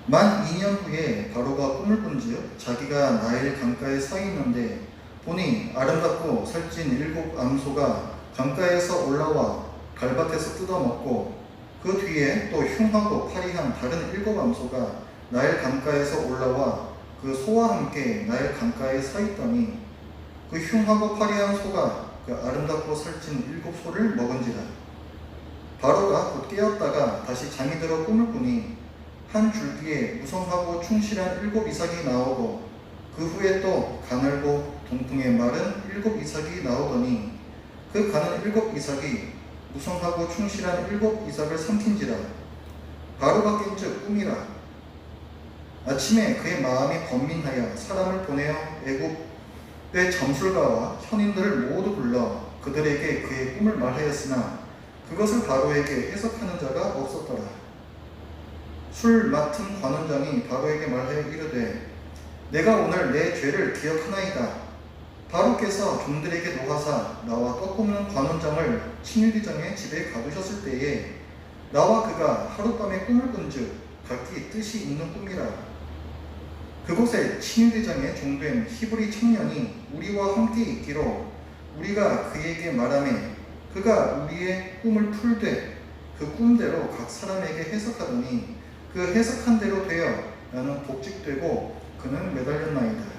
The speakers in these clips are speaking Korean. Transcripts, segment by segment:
만 2년 후에 바로가 꿈을 꾼즉 자기가 나일 강가에 서 있는데 보니 아름답고 살찐 7암소가 강가에서 올라와 갈밭에서 뜯어먹고 그 뒤에 또 흉하고 파리한 다른 7암소가 나일 강가에서 올라와 그 소와 함께 나일 강가에 서 있더니 그 흉하고 파리한 소가 그 아름답고 살찐 7소를 먹은지라. 바로가 곧 깨었다가 다시 잠이 들어 꿈을 꾸니 한 줄기에 무성하고 충실한 7이삭이 나오고 그 후에 또 가늘고 동풍에 마른 7이삭이 나오더니 그 가는 7이삭이 무성하고 충실한 7이삭을 삼킨지라. 바로가 깬즉 꿈이라. 아침에 그의 마음이 번민하여 사람을 보내어 애굽의 점술가와 현인들을 모두 불러 그들에게 그의 꿈을 말하였으나 그것을 바로에게 해석하는 자가 없었더라. 술 맡은 관원장이 바로에게 말하여 이르되 내가 오늘 내 죄를 기억하나이다. 바로께서 종들에게 노하사 나와 떡 굽는 관원장을 친위대장의 집에 가두셨을 때에 나와 그가 하룻밤에 꿈을 꾼즉 각기 뜻이 있는 꿈이라. 그곳에 친위대장의 종된 히브리 청년이 우리와 함께 있기로 우리가 그에게 말하매 그가 우리의 꿈을 풀되 그 꿈대로 각 사람에게 해석하더니 그 해석한 대로 되어 나는 복직되고 그는 매달렸나이다.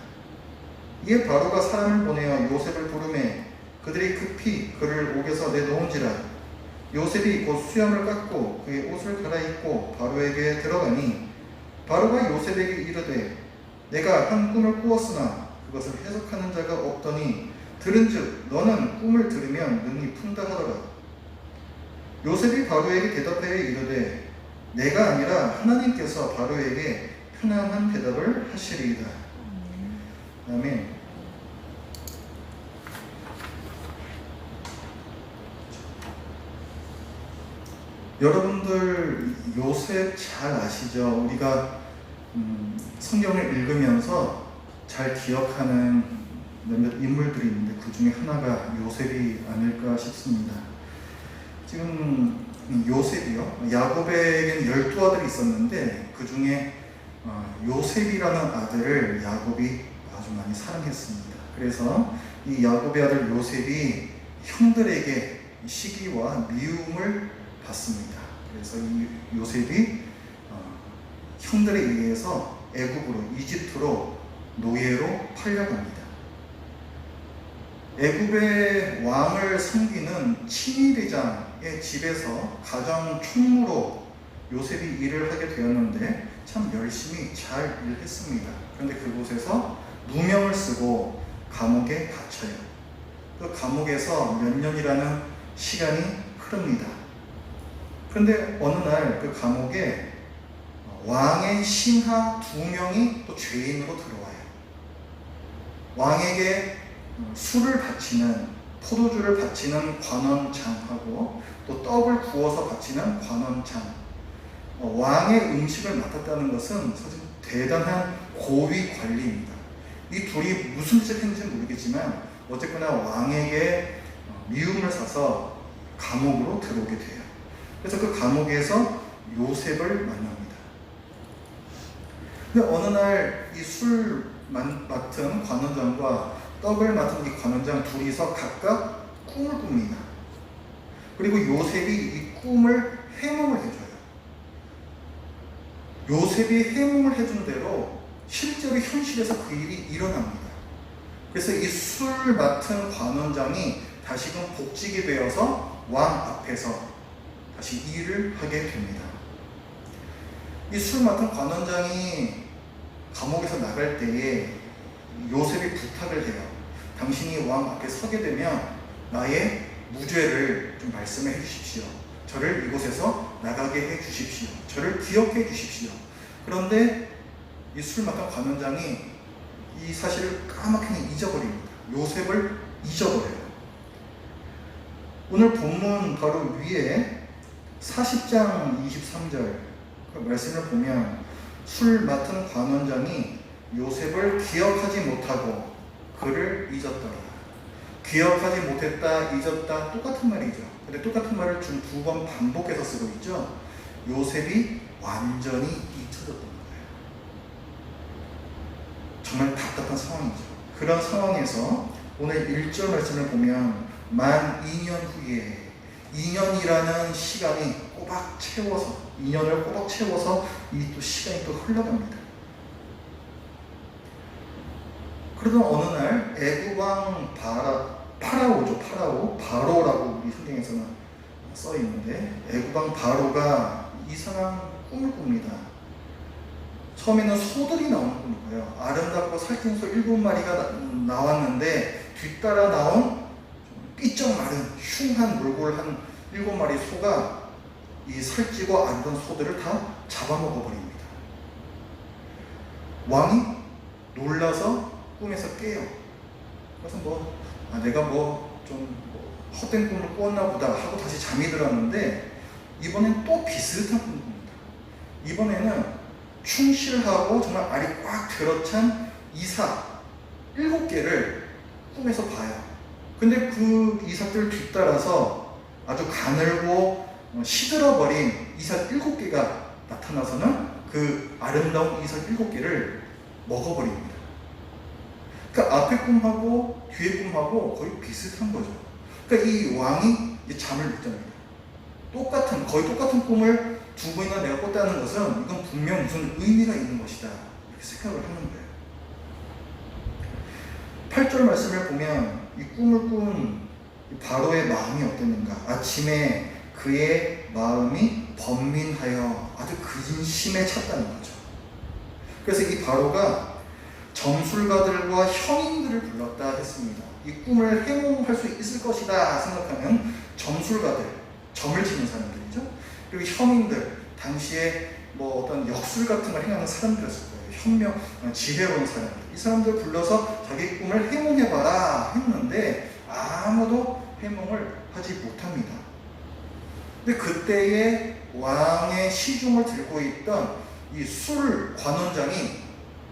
이에 바로가 사람을 보내어 요셉을 부르매 그들이 급히 그를 옥에서 내놓은지라. 요셉이 곧 수염을 깎고 그의 옷을 갈아입고 바로에게 들어가니 바로가 요셉에게 이르되 내가 한 꿈을 꾸었으나 그것을 해석하는 자가 없더니 들은즉 너는 꿈을 들으면 능히 푼다 하더라. 요셉이 바로에게 대답하여 이르되 내가 아니라 하나님께서 바로에게 편안한 대답을 하시리이다. 아멘. 여러분들 요셉 잘 아시죠? 우리가 성경을 읽으면서 잘 기억하는 몇몇 인물들이 있는데 그 중에 하나가 요셉이 아닐까 싶습니다. 지금 요셉이요. 야곱에게는 12아들이 있었는데 그 중에 요셉이라는 아들을 야곱이 아주 많이 사랑했습니다. 그래서 이 야곱의 아들 요셉이 형들에게 시기와 미움을 받습니다. 그래서 이 요셉이 형들에 의해서 애굽으로 이집트로 노예로 팔려갑니다. 애굽의 왕을 섬기는 친위대장의 집에서 가정 총무로 요셉이 일을 하게 되었는데 참 열심히 잘 일했습니다. 그런데 그곳에서 누명을 쓰고 감옥에 갇혀요. 그 감옥에서 몇 년이라는 시간이 흐릅니다. 그런데 어느 날 그 감옥에 왕의 신하 2명이 또 죄인으로 들어와요. 왕에게 술을 바치는, 포도주를 바치는 관원장하고 또 떡을 구워서 바치는 관원장. 왕의 음식을 맡았다는 것은 사실 대단한 고위 관리입니다. 이 둘이 무슨 짓을 했는지 모르겠지만 어쨌거나 왕에게 미움을 사서 감옥으로 들어오게 돼요. 그래서 그 감옥에서 요셉을 만납니다. 근데 어느 날 이 술 맡은 관원장과 떡을 맡은 이 관원장 둘이서 각각 꿈을 꿉니다. 그리고 요셉이 이 꿈을 해몽을 해줘요. 요셉이 해몽을 해준 대로 실제로 현실에서 그 일이 일어납니다. 그래서 이 술 맡은 관원장이 다시금 복직이 되어서 왕 앞에서 다시 일을 하게 됩니다. 이 술 맡은 관원장이 감옥에서 나갈 때에 요셉이 부탁을 해요. 당신이 왕 앞에 서게 되면 나의 무죄를 좀 말씀해 주십시오. 저를 이곳에서 나가게 해 주십시오. 저를 기억해 주십시오. 그런데 이 술 맡은 관원장이 이 사실을 까맣게 잊어버립니다. 요셉을 잊어버려요. 오늘 본문 바로 위에 40장 23절 그 말씀을 보면 술 맡은 관원장이 요셉을 기억하지 못하고 그를 잊었더라. 기억하지 못했다, 잊었다 똑같은 말이죠. 근데 똑같은 말을 좀 2번 반복해서 쓰고 있죠. 요셉이 완전히 잊혀졌던 거예요. 답답한 상황이죠. 그런 상황에서 오늘 1절 말씀을 보면 만 2년 후에 2년이라는 시간이 꼬박 채워서 2년을 꼬박 채워서 이 또 시간이 또 흘러갑니다. 그러던 어느 날 애굽왕 파라오죠. 바로라고 우리 성경에서는 써 있는데 애굽왕 바로가 이상한 꿈을 꿉니다. 처음에는 소들이 나오는 꿈을 꿔요. 아름답고 살찐 소 7마리가 나왔는데 뒤따라 나온 삐쩍 마른 흉한 몰골한 7마리 소가 이 살찌고 아름다운 소들을 다 잡아먹어 버립니다. 왕이 놀라서 꿈에서 깨요. 그래서 내가 좀 헛된 꿈을 꾸었나 보다 하고 다시 잠이 들었는데 이번엔 또 비슷한 꿈을 꿉니다. 이번에는 충실하고 정말 알이 꽉 들어찬 이삭 7개를 꿈에서 봐요. 근데 그 이삭들 뒤따라서 아주 가늘고 시들어버린 이삭 7개가 나타나서는 그 아름다운 이삭 7개를 먹어버립니다. 그러니까 앞에 꿈하고 뒤에 꿈하고 거의 비슷한 거죠. 그러니까 이 왕이 이제 잠을 못 잡니다. 거의 똑같은 꿈을 2번이나 내가 꿨다는 것은 이건 분명 무슨 의미가 있는 것이다 이렇게 생각을 하는 거예요. 8절 말씀을 보면 이 꿈을 꾼 바로의 마음이 어땠는가. 아침에 그의 마음이 번민하여 아주 근심에 찼다는 거죠. 그래서 이 바로가 점술가들과 형인들을 불렀다 했습니다. 이 꿈을 해몽할 수 있을 것이다 생각하면 점술가들, 점을 치는 사람들이죠. 그리고 형인들, 당시에 어떤 역술 같은 걸 행하는 사람들이었을 거예요. 지혜로운 사람들. 이 사람들 불러서 자기 꿈을 해몽해봐라 했는데 아무도 해몽을 하지 못합니다. 근데 그때의 왕의 시중을 들고 있던 이 술 관원장이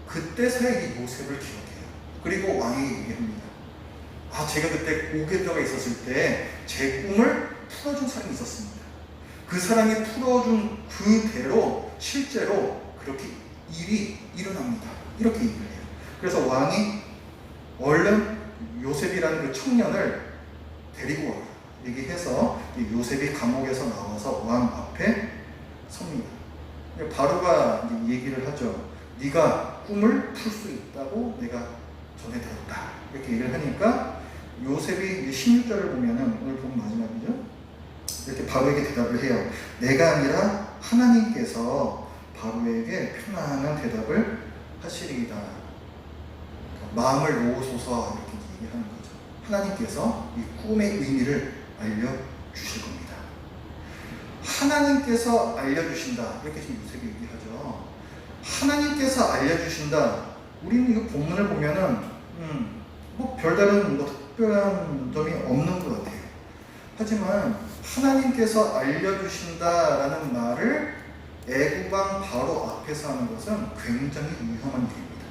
그때서야 이 요셉을 기억해요. 그리고 왕에게 얘기합니다. 제가 그때 오게더가 있었을 때 제 꿈을 풀어준 사람이 있었습니다. 그 사람이 풀어준 그대로 실제로 그렇게 일이 일어납니다. 이렇게 얘기를 해요. 그래서 왕이 얼른 요셉이라는 그 청년을 데리고 와요. 얘기해서 요셉이 감옥에서 나와서 왕 앞에 섭니다. 바로가 얘기를 하죠. 네가 꿈을 풀 수 있다고 내가 전해 들었다. 이렇게 얘기를 하니까 요셉이 16절을 보면은 오늘 본 마지막이죠. 이렇게 바로에게 대답을 해요. 내가 아니라 하나님께서 바로에게 편안한 대답을 하시리이다. 마음을 놓으소서 이렇게 얘기하는 거죠. 하나님께서 이 꿈의 의미를 알려주실 겁니다. 하나님께서 알려주신다. 이렇게 지금 요셉이 얘기하죠. 하나님께서 알려주신다. 우리는 이 본문을 보면은 별다른 특별한 점이 없는 것 같아요. 하지만 하나님께서 알려주신다라는 말을 애굽왕 바로 앞에서 하는 것은 굉장히 위험한 일입니다.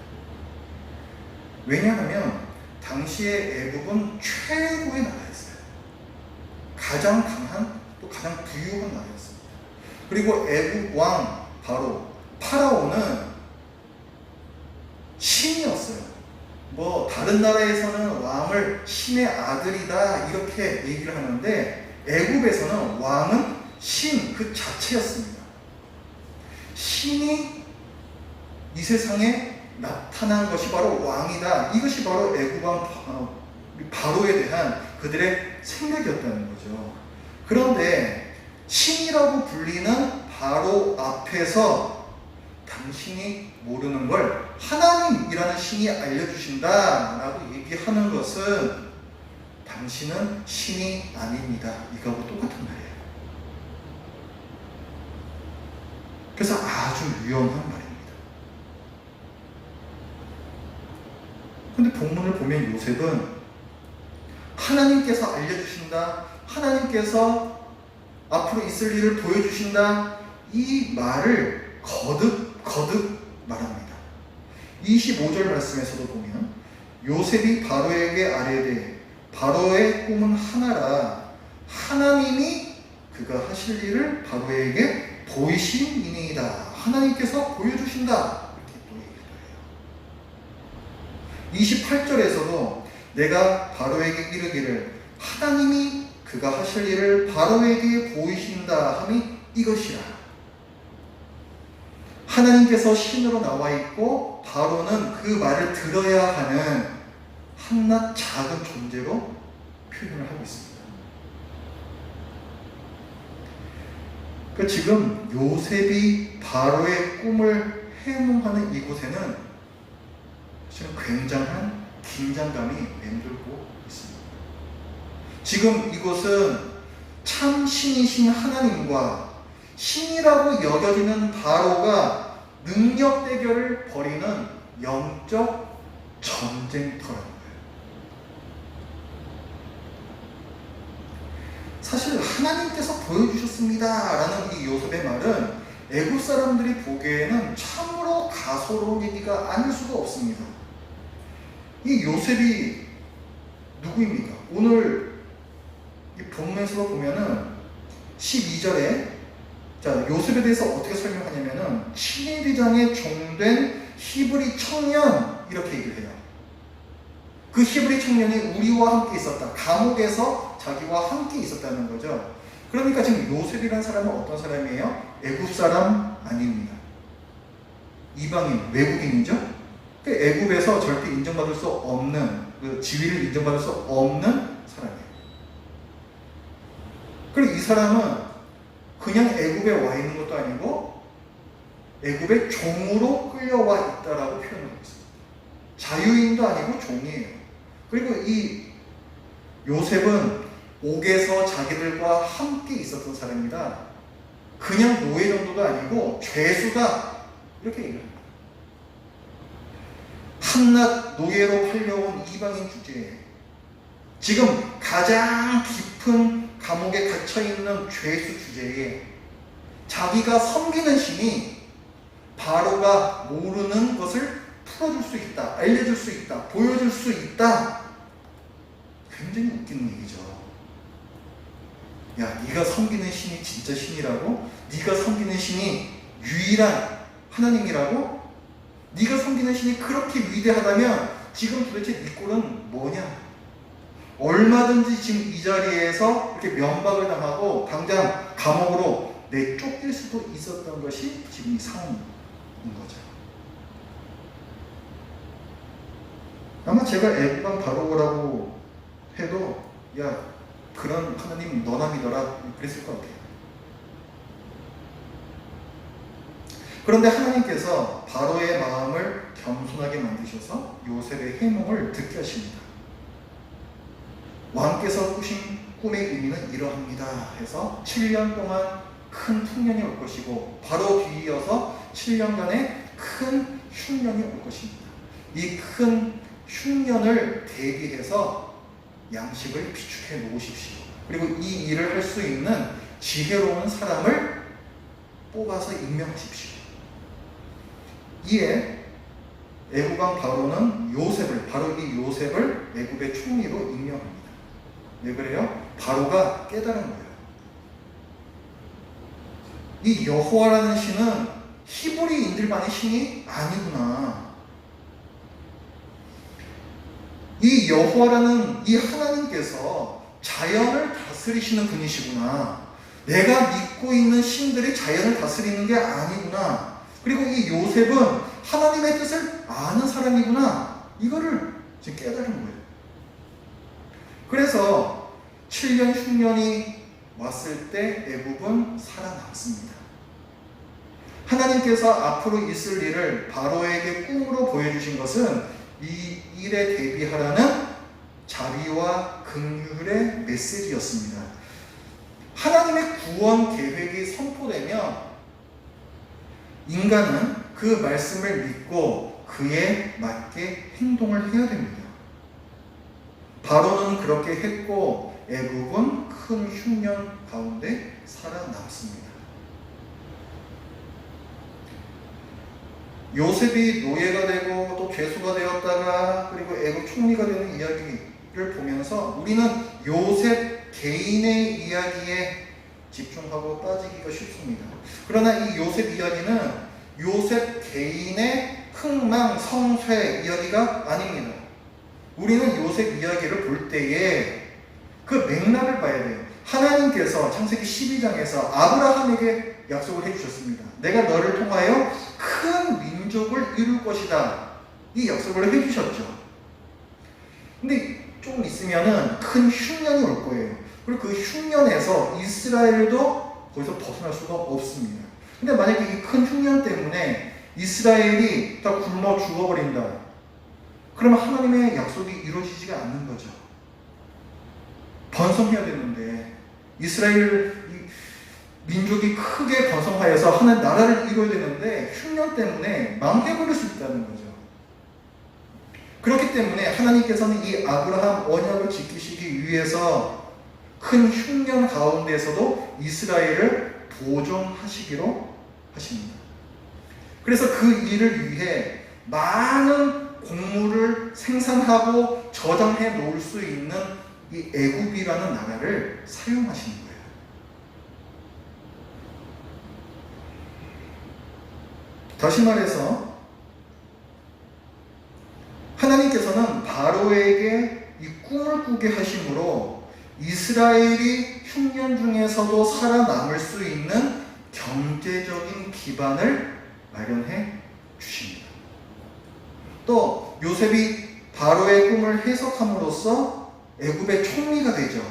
왜냐하면 당시의 애굽은 최고의 나라였어요. 가장 강한 또 가장 부유한 나라였습니다. 그리고 애굽 왕 파라오는 신이었어요. 다른 나라에서는 왕을 신의 아들이다 이렇게 얘기를 하는데 애굽에서는 왕은 신 그 자체였습니다. 신이 이 세상에 나타난 것이 바로 왕이다. 이것이 바로 애굽 왕 바로에 대한 그들의 생각이었다는 거죠. 그런데 신이라고 불리는 바로 앞에서 당신이 모르는 걸 하나님이라는 신이 알려주신다라고 얘기하는 것은 당신은 신이 아닙니다. 이거하고 똑같은 말이에요. 그래서 아주 위험한 말입니다. 근데 본문을 보면 요셉은 하나님께서 알려주신다, 하나님께서 앞으로 있을 일을 보여주신다, 이 말을 거듭 말합니다. 25절 말씀에서도 보면 요셉이 바로에게 아뢰되 바로의 꿈은 하나라 하나님이 그가 하실 일을 바로에게 보이심이니이다. 하나님께서 보여주신다. 이렇게 또 얘기를 해요. 28절에서도 내가 바로에게 이르기를 하나님이 그가 하실 일을 바로에게 보이신다 함이 이것이라. 하나님께서 신으로 나와 있고 바로는 그 말을 들어야 하는 한낱 작은 존재로 표현을 하고 있습니다. 그러니까 지금 요셉이 바로의 꿈을 해몽하는 이곳에는 지금 굉장한 긴장감이 맴돌고 있습니다. 지금 이곳은 참 신이신 하나님과 신이라고 여겨지는 바로가 능력 대결을 벌이는 영적 전쟁터라는 거예요. 사실 하나님께서 보여주셨습니다 라는 이 요셉의 말은 애굽 사람들이 보기에는 참으로 가소로우기가 아닐 수가 없습니다. 이 요셉이 누구입니까? 오늘 이 본문에서 보면은 12절에 자, 요셉에 대해서 어떻게 설명하냐면은 친위대장에 종된 히브리 청년 이렇게 얘기를 해요. 그 히브리 청년이 우리와 함께 있었다. 감옥에서 자기와 함께 있었다는 거죠. 그러니까 지금 요셉이라는 사람은 어떤 사람이에요? 애굽 사람 아닙니다. 이방인, 외국인이죠. 애굽에서 절대 인정받을 수 없는, 그 지위를 인정받을 수 없는 사람이에요. 그리고 이 사람은 그냥 애굽에 와 있는 것도 아니고 애굽의 종으로 끌려와 있다라고 표현하고 있습니다. 자유인도 아니고 종이에요. 그리고 이 요셉은 옥에서 자기들과 함께 있었던 사람이다. 그냥 노예 정도가 아니고 죄수다. 이렇게 얘기합니다. 한낱 노예로 팔려온 이방인 주제에 지금 가장 깊은 감옥에 갇혀있는 죄수 주제에 자기가 섬기는 신이 바로가 모르는 것을 풀어줄 수 있다, 알려줄 수 있다, 보여줄 수 있다. 굉장히 웃기는 얘기죠. 야, 네가 섬기는 신이 진짜 신이라고? 네가 섬기는 신이 유일한 하나님이라고? 네가 섬기는 신이 그렇게 위대하다면 지금 도대체 네 꼴은 뭐냐? 얼마든지 지금 이 자리에서 이렇게 면박을 당하고 당장 감옥으로 내쫓길 수도 있었던 것이 지금 이 상황인 거죠. 아마 제가 애굽왕 바로라고 해도 야, 그런 하나님 너나 믿어라 그랬을 것 같아요. 그런데 하나님께서 바로의 마음을 겸손하게 만드셔서 요셉의 해몽을 듣게 하십니다. 왕께서 꾸신 꿈의 의미는 이러합니다 해서 7년 동안 큰 풍년이 올 것이고 바로 뒤이어서 7년간의 큰 흉년이 올 것입니다. 이 큰 흉년을 대비해서 양식을 비축해 놓으십시오. 그리고 이 일을 할 수 있는 지혜로운 사람을 뽑아서 임명하십시오. 이에 애굽왕 바로는 요셉을, 바로 이 요셉을 애굽의 총리로 임명합니다. 왜 그래요? 바로가 깨달은 거예요. 이 여호와라는 신은 히브리인들만의 신이 아니구나. 이 여호와라는 이 하나님께서 자연을 다스리시는 분이시구나. 내가 믿고 있는 신들이 자연을 다스리는 게 아니구나. 그리고 이 요셉은 하나님의 뜻을 아는 사람이구나. 이거를 지금 깨달은 거예요. 그래서 7년 흉년이 왔을 때 애굽은 살아남습니다. 하나님께서 앞으로 있을 일을 바로에게 꿈으로 보여주신 것은 이 일에 대비하라는 자비와 긍휼의 메시지였습니다. 하나님의 구원 계획이 선포되면 인간은 그 말씀을 믿고 그에 맞게 행동을 해야 됩니다. 바로는 그렇게 했고 애굽은 큰 흉년 가운데 살아남습니다. 요셉이 노예가 되고 또 죄수가 되었다가 그리고 애굽 총리가 되는 이야기를 보면서 우리는 요셉 개인의 이야기에 집중하고 빠지기가 쉽습니다. 그러나 이 요셉 이야기는 요셉 개인의 흥망성쇠 이야기가 아닙니다. 우리는 요셉 이야기를 볼 때에 그 맥락을 봐야 돼요. 하나님께서 창세기 12장에서 아브라함에게 약속을 해주셨습니다. 내가 너를 통하여 큰 민족을 이룰 것이다. 이 약속을 해주셨죠. 근데 조금 있으면은 큰 흉년이 올 거예요. 그리고 그 흉년에서 이스라엘도 거기서 벗어날 수가 없습니다. 근데 만약에 이 큰 흉년 때문에 이스라엘이 다 굶어 죽어버린다. 그러면 하나님의 약속이 이루어지지가 않는 거죠. 번성해야 되는데 이스라엘 민족이 크게 번성하여서 하나님 나라를 이루어야 되는데 흉년 때문에 망해버릴 수 있다는 거죠. 그렇기 때문에 하나님께서는 이 아브라함 언약을 지키시기 위해서 큰 흉년 가운데에서도 이스라엘을 보존하시기로 하십니다. 그래서 그 일을 위해 많은 곡물을 생산하고 저장해 놓을 수 있는 이 애굽이라는 나라를 사용하시는 거예요. 다시 말해서 하나님께서는 바로에게 이 꿈을 꾸게 하심으로 이스라엘이 흉년 중에서도 살아남을 수 있는 경제적인 기반을 마련해 주십니다. 또 요셉이 바로의 꿈을 해석함으로써 애굽의 총리가 되죠.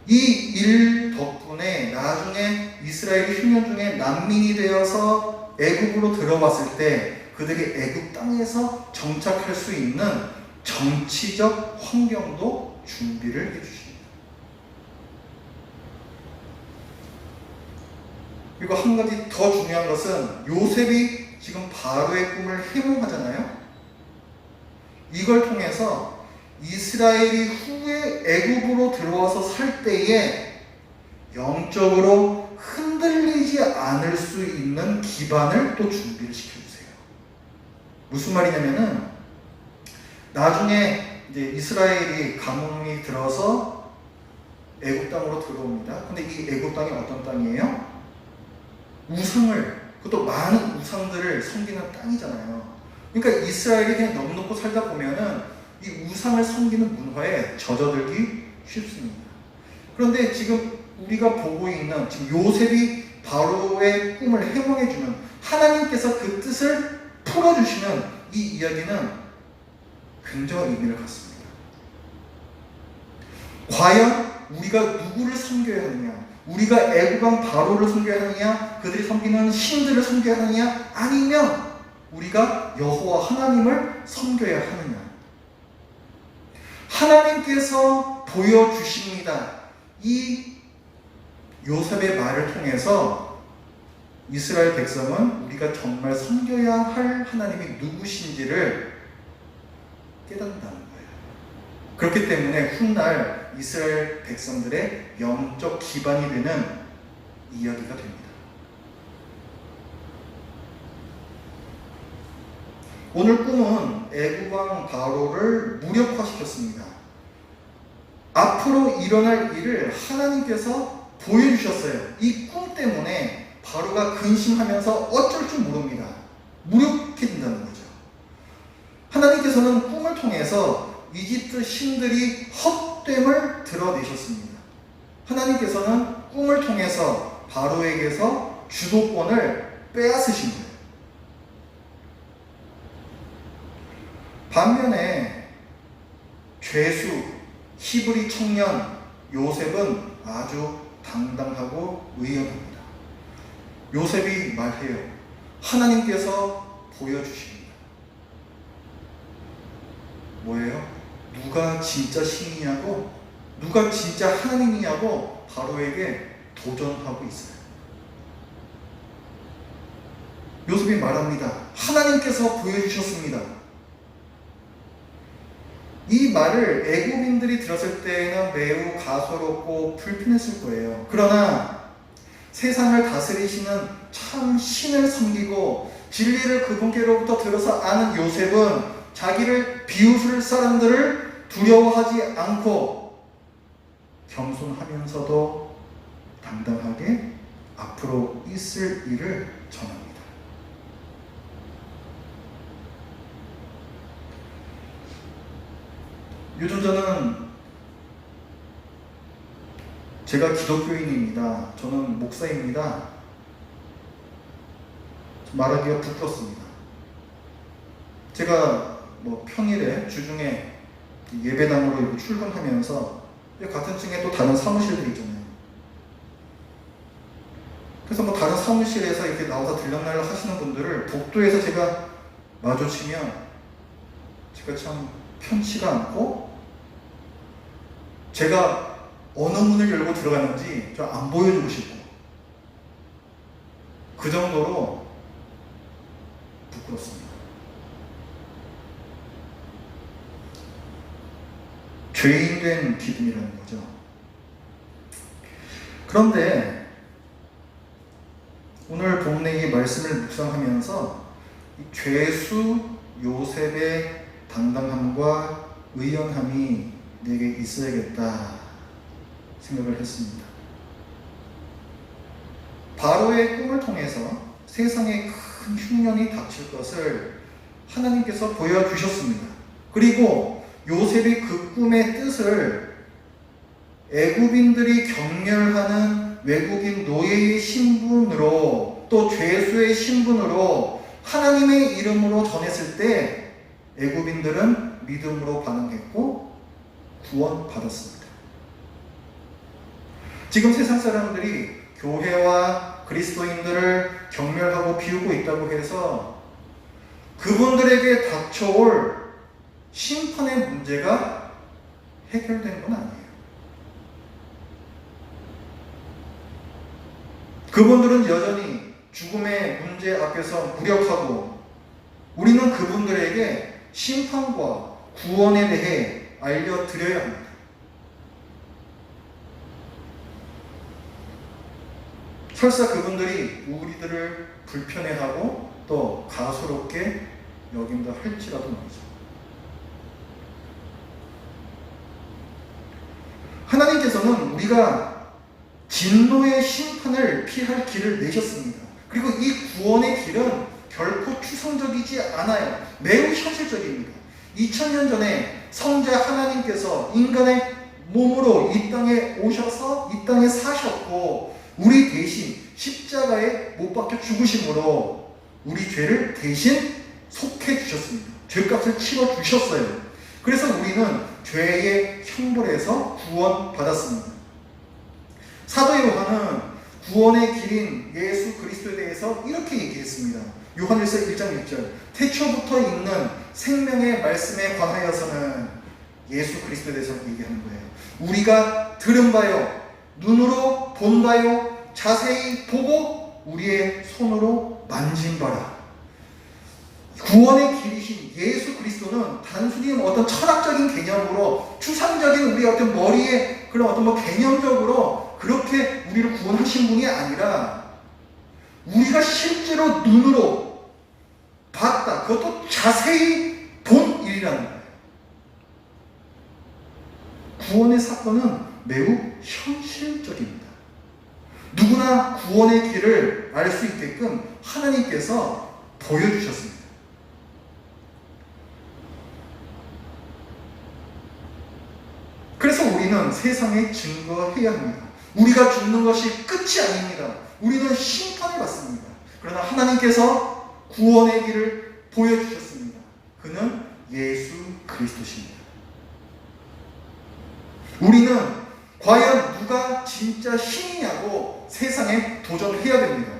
이 일 덕분에 나중에 이스라엘이 흉년 중에 난민이 되어서 애굽으로 들어왔을 때 그들이 애굽 땅에서 정착할 수 있는 정치적 환경도 준비를 해주십니다. 그리고 한 가지 더 중요한 것은 요셉이 지금 바로의 꿈을 해몽하잖아요. 이걸 통해서 이스라엘이 후에 애굽으로 들어와서 살 때에 영적으로 흔들리지 않을 수 있는 기반을 또 준비를 시켜주세요. 무슨 말이냐면은 나중에 이제 이스라엘이 가뭄이 들어서 애굽 땅으로 들어옵니다. 근데 이 애굽 땅이 어떤 땅이에요? 우상을, 그것도 많은 우상들을 섬기는 땅이잖아요. 그러니까 이스라엘이 그냥 넉넉고 살다 보면은 이 우상을 섬기는 문화에 젖어들기 쉽습니다. 그런데 지금 우리가 보고 있는 지금 요셉이 바로의 꿈을 해몽해주는 하나님께서 그 뜻을 풀어주시는 이 이야기는 굉장한 의미를 갖습니다. 과연 우리가 누구를 섬겨야 하느냐? 우리가 애굽왕 바로를 섬겨야 하느냐? 그들이 섬기는 신들을 섬겨야 하느냐? 아니면 우리가 여호와 하나님을 섬겨야 하느냐? 하나님께서 보여주십니다. 이 요셉의 말을 통해서 이스라엘 백성은 우리가 정말 섬겨야 할 하나님이 누구신지를 깨닫는다는 거예요. 그렇기 때문에 훗날 이스라엘 백성들의 영적 기반이 되는 이야기가 됩니다. 오늘 꿈은 애굽왕 바로를 무력화시켰습니다. 앞으로 일어날 일을 하나님께서 보여주셨어요. 이 꿈 때문에 바로가 근심하면서 어쩔 줄 모릅니다. 무력해진다는 거죠. 하나님께서는 꿈을 통해서 이집트 신들이 헛됨을 드러내셨습니다. 하나님께서는 꿈을 통해서 바로에게서 주도권을 빼앗으신 거예요. 반면에 죄수, 히브리 청년 요셉은 아주 당당하고 의연합니다. 요셉이 말해요. 하나님께서 보여주십니다. 뭐예요? 누가 진짜 신이냐고, 누가 진짜 하나님이냐고 바로에게 도전하고 있어요. 요셉이 말합니다. 하나님께서 보여주셨습니다. 이 말을 애굽인들이 들었을 때는 매우 가소롭고 불편했을 거예요. 그러나 세상을 다스리시는 참 신을 섬기고 진리를 그분께로부터 들어서 아는 요셉은 자기를 비웃을 사람들을 두려워하지 않고 겸손하면서도 당당하게 앞으로 있을 일을 전합니다. 요즘 저는 제가 기독교인입니다. 저는 목사입니다. 말하기가 부끄럽습니다. 제가 평일에 주중에 예배당으로 출근하면서 같은 층에 또 다른 사무실들이 있잖아요. 그래서 다른 사무실에서 이렇게 나와서 들락날락 하시는 분들을 복도에서 제가 마주치면 제가 참 편치가 않고, 제가 어느 문을 열고 들어가는지 좀 안 보여주고 싶고, 그 정도로 부끄럽습니다. 죄인된 기쁨이라는 거죠. 그런데 오늘 본문의 이 말씀을 묵상하면서 이 죄수 요셉의 당당함과 의연함이 내게 있어야겠다 생각을 했습니다. 바로의 꿈을 통해서 세상에 큰 흉년이 닥칠 것을 하나님께서 보여주셨습니다. 그리고 요셉이 그 꿈의 뜻을 애굽인들이 경멸하는 외국인 노예의 신분으로, 또 죄수의 신분으로 하나님의 이름으로 전했을 때 애굽인들은 믿음으로 반응했고 구원받았습니다. 지금 세상 사람들이 교회와 그리스도인들을 경멸하고 비우고 있다고 해서 그분들에게 닥쳐올 심판의 문제가 해결된 건 아니에요. 그분들은 여전히 죽음의 문제 앞에서 무력하고, 우리는 그분들에게 심판과 구원에 대해 알려드려야 합니다. 설사 그분들이 우리들을 불편해하고 또 가소롭게 여긴다 할지라도 말이죠. 하나님께서는 우리가 진노의 심판을 피할 길을 내셨습니다. 그리고 이 구원의 길은 결코 추상적이지 않아요. 매우 현실적입니다. 2000년 전에 성자 하나님께서 인간의 몸으로 이 땅에 오셔서 이 땅에 사셨고, 우리 대신 십자가에 못 박혀 죽으심으로 우리 죄를 대신 속해 주셨습니다. 죄값을 치러 주셨어요. 그래서 우리는 죄의 형벌에서 구원받았습니다. 사도 요한은 구원의 길인 예수 그리스도에 대해서 이렇게 얘기했습니다. 요한일서 1장 1절, 태초부터 있는 생명의 말씀에 관하여서는 예수 그리스도에 대해서 얘기하는 거예요. 우리가 들은 바요, 눈으로 본 바요, 자세히 보고 우리의 손으로 만진 바라. 구원의 길이신 예수 그리스도는 단순히 어떤 철학적인 개념으로, 추상적인 우리 어떤 머리에 그런 어떤 개념적으로 그렇게 우리를 구원하신 분이 아니라, 우리가 실제로 눈으로 봤다, 그것도 자세히 본 일이라는 거예요. 구원의 사건은 매우 현실적입니다. 누구나 구원의 길을 알 수 있게끔 하나님께서 보여주셨습니다. 그래서 우리는 세상에 증거해야 합니다. 우리가 죽는 것이 끝이 아닙니다. 우리는 심판을 받습니다. 그러나 하나님께서 구원의 길을 보여주셨습니다. 그는 예수 그리스도십니다. 우리는 과연 누가 진짜 신이냐고 세상에 도전해야 됩니다.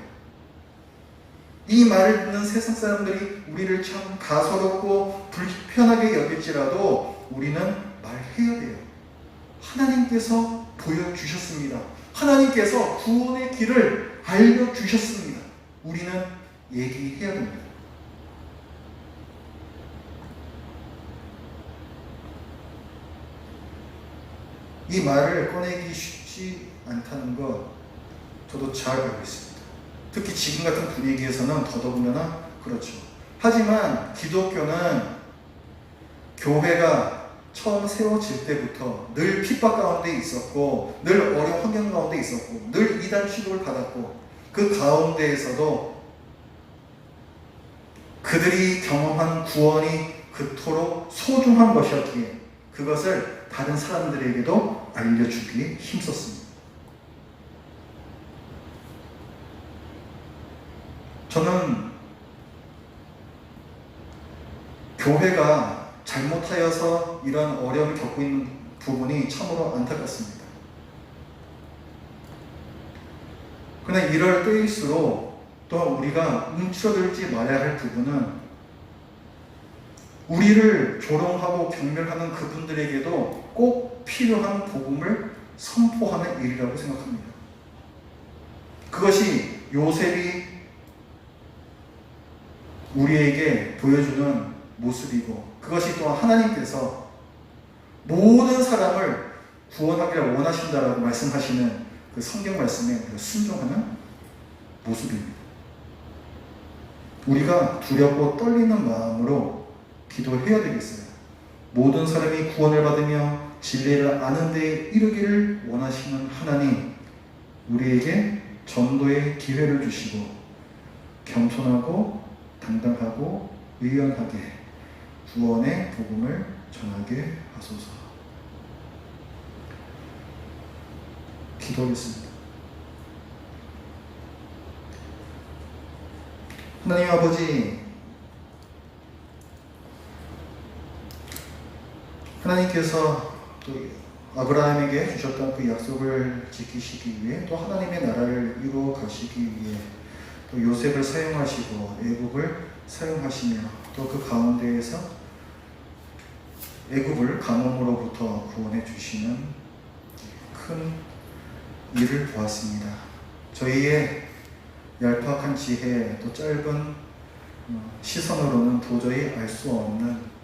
이 말을 듣는 세상 사람들이 우리를 참 가소롭고 불편하게 여길지라도 우리는 말해야 돼요. 하나님께서 보여주셨습니다. 하나님께서 구원의 길을 알려주셨습니다. 우리는 얘기해야 됩니다. 이 말을 꺼내기 쉽지 않다는 것 저도 잘 알고 있습니다. 특히 지금 같은 분위기에서는 더더군다나 그렇죠. 하지만 기독교는 교회가 처음 세워질 때부터 늘 핍박 가운데 있었고, 늘 어려운 환경 가운데 있었고, 늘 이단 취급을 받았고, 그 가운데에서도 그들이 경험한 구원이 그토록 소중한 것이었기에, 그것을 다른 사람들에게도 알려주기에 힘썼습니다. 저는 교회가 잘못하여서 이런 어려움을 겪고 있는 부분이 참으로 안타깝습니다. 그러나 이럴 때일수록 또 우리가 움츠러들지 말아야 할 부분은 우리를 조롱하고 경멸하는 그분들에게도 꼭 필요한 복음을 선포하는 일이라고 생각합니다. 그것이 요셉이 우리에게 보여주는 모습이고, 그것이 또한 하나님께서 모든 사람을 구원하기를 원하신다라고 말씀하시는 그 성경 말씀에 순종하는 모습입니다. 우리가 두렵고 떨리는 마음으로 기도해야 되겠어요. 모든 사람이 구원을 받으며 진리를 아는 데에 이르기를 원하시는 하나님, 우리에게 전도의 기회를 주시고 겸손하고 당당하고 의연하게 구원의 복음을 전하게 하소서. 기도하겠습니다. 하나님 아버지, 하나님께서 또 아브라함에게 주셨던 그 약속을 지키시기 위해, 또 하나님의 나라를 이루어 가시기 위해 또 요셉을 사용하시고 애굽을 사용하시며, 또 그 가운데에서 애굽을 가뭄으로부터 구원해 주시는 큰 일을 보았습니다. 저희의 얄팍한 지혜, 또 짧은 시선으로는 도저히 알 수 없는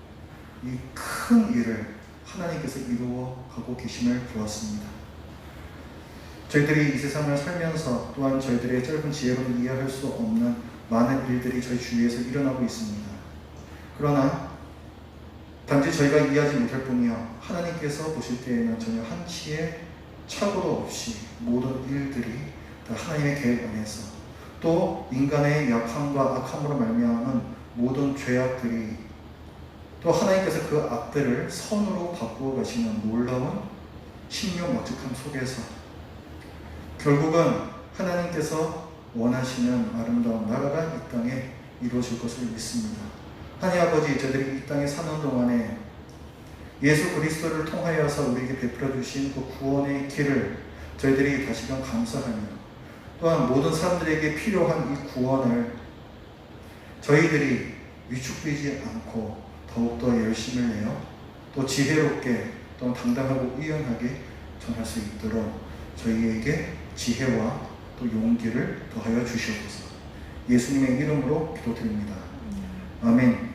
이 큰 일을 하나님께서 이루어 가고 계심을 보았습니다. 저희들이 이 세상을 살면서 또한 저희들의 짧은 지혜로는 이해할 수 없는 많은 일들이 저희 주위에서 일어나고 있습니다. 그러나 단지 저희가 이해하지 못할 뿐이요, 하나님께서 보실 때에는 전혀 한치의 착오도 없이 모든 일들이 다 하나님의 계획 안에서, 또 인간의 약함과 악함으로 말미암은 모든 죄악들이 또 하나님께서 그 악들을 선으로 바꾸어 가시는 놀라운 신묘막측함 속에서 결국은 하나님께서 원하시는 아름다운 나라가 이 땅에 이루어질 것을 믿습니다. 하나님 아버지, 저희들이 이 땅에 사는 동안에 예수 그리스도를 통하여서 우리에게 베풀어 주신 그 구원의 길을 저희들이 다시금 감사하며, 또한 모든 사람들에게 필요한 이 구원을 저희들이 위축되지 않고 더욱더 열심을 내어 또 지혜롭게 또 당당하고 의연하게 전할 수 있도록 저희에게 지혜와 또 용기를 더하여 주시옵소서. 예수님의 이름으로 기도드립니다. 아멘.